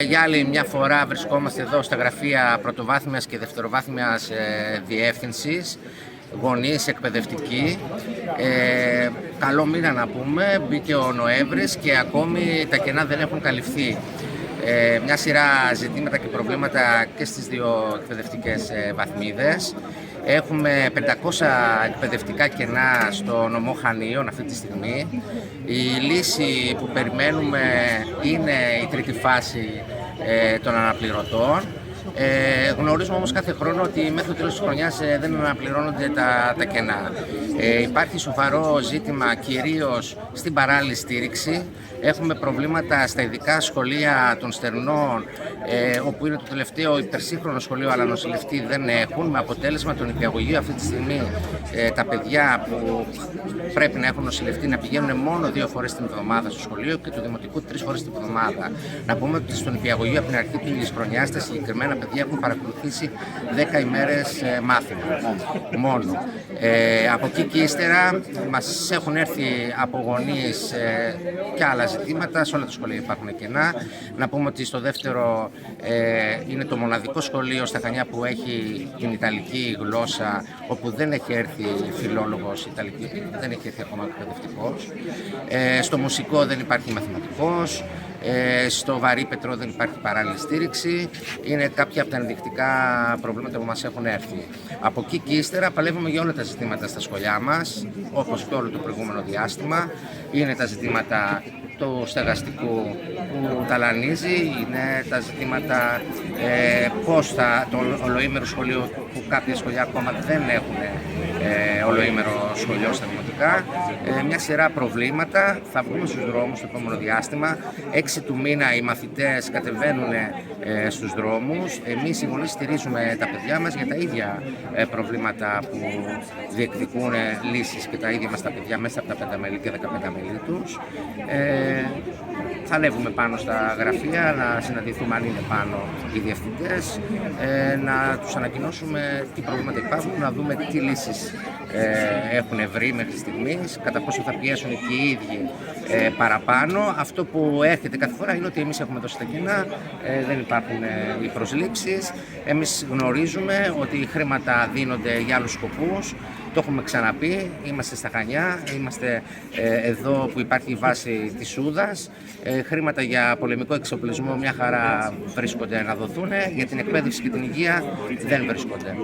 Για άλλη μια φορά βρισκόμαστε εδώ στα γραφεία πρωτοβάθμιας και δευτεροβάθμιας διεύθυνσης, γονείς, εκπαιδευτικοί. Καλό μήνα να πούμε, μπήκε ο Νοέμβρης και ακόμη τα κενά δεν έχουν καλυφθεί. Μια σειρά ζητήματα και προβλήματα και στις δύο εκπαιδευτικές βαθμίδες. Έχουμε 500 εκπαιδευτικά κενά στο νομό Χανίων αυτή τη στιγμή. Η λύση που περιμένουμε είναι η τρίτη φάση των αναπληρωτών. Γνωρίζουμε όμως κάθε χρόνο ότι μέχρι το τέλος της χρονιάς δεν αναπληρώνονται τα κενά. Υπάρχει σοβαρό ζήτημα κυρίως στην παράλληλη στήριξη. Έχουμε προβλήματα στα ειδικά σχολεία των Στερνών, όπου είναι το τελευταίο υπερσύγχρονο σχολείο, αλλά νοσηλευτή δεν έχουν, με αποτέλεσμα τον νηπιαγωγείο αυτή τη στιγμή τα παιδιά που πρέπει να έχουν νοσηλευτή να πηγαίνουν μόνο 2 φορές την εβδομάδα στο σχολείο και του δημοτικού 3 φορές την εβδομάδα. Να πούμε ότι στον νηπιαγωγείο από την αρχή της χρονιάς τα συγκεκριμένα παιδιά έχουν παρακολουθήσει 10 ημέρες μάθημα μόνο. Από εκεί και ύστερα μας έχουν έρθει από γονείς και άλλα ζητήματα. Σε όλα τα σχολεία υπάρχουν κενά. Να πούμε ότι στο δεύτερο είναι το μοναδικό σχολείο στα Χανιά που έχει την Ιταλική γλώσσα, όπου δεν έχει έρθει φιλόλογος Ιταλική, δεν έχει έρθει ακόμα εκπαιδευτικός. Στο μουσικό δεν υπάρχει μαθηματικός. Στο Βαρύπετρο δεν υπάρχει παράλληλη στήριξη. Είναι κάποια από τα ενδεικτικά προβλήματα που μας έχουν έρθει. Από εκεί και ύστερα παλεύουμε για όλα τα ζητήματα στα σχολιά μας, όπως και όλο το προηγούμενο διάστημα. Είναι τα ζητήματα του στεγαστικού που ταλανίζει, είναι τα ζητήματα πώς το ολοήμερο σχολείο, που κάποια σχολεία ακόμα δεν έχουν ολοήμερο σχολείο στα δημοτικά. Μια σειρά προβλήματα. Θα βγούμε στους δρόμους το επόμενο διάστημα. 6 του μήνα οι μαθητές κατεβαίνουν στους δρόμους. Εμείς οι γονείς στηρίζουμε τα παιδιά μας για τα ίδια προβλήματα που διεκδικούν λύσεις και τα ίδια μας τα παιδιά μέσα από τα 5 μέλη και 15 μέλη τους. Θα ανέβουμε πάνω στα γραφεία, να συναντηθούμε αν είναι πάνω οι διευθυντές, να τους ανακοινώσουμε τι προβλήματα υπάρχουν, να δούμε τι λύσεις έχουν βρει μέχρι στιγμής, κατά πόσο θα πιέσουν και οι ίδιοι παραπάνω. Αυτό που έρχεται κάθε φορά είναι ότι εμείς έχουμε δώσει τα κενά, δεν υπάρχουν οι προσλήψεις. Εμείς γνωρίζουμε ότι οι χρήματα δίνονται για άλλους σκοπούς. Το έχουμε ξαναπεί, είμαστε στα Χανιά, είμαστε εδώ που υπάρχει η βάση της Σούδας. Χρήματα για πολεμικό εξοπλισμό μια χαρά βρίσκονται να δοθούν, για την εκπαίδευση και την υγεία δεν βρίσκονται.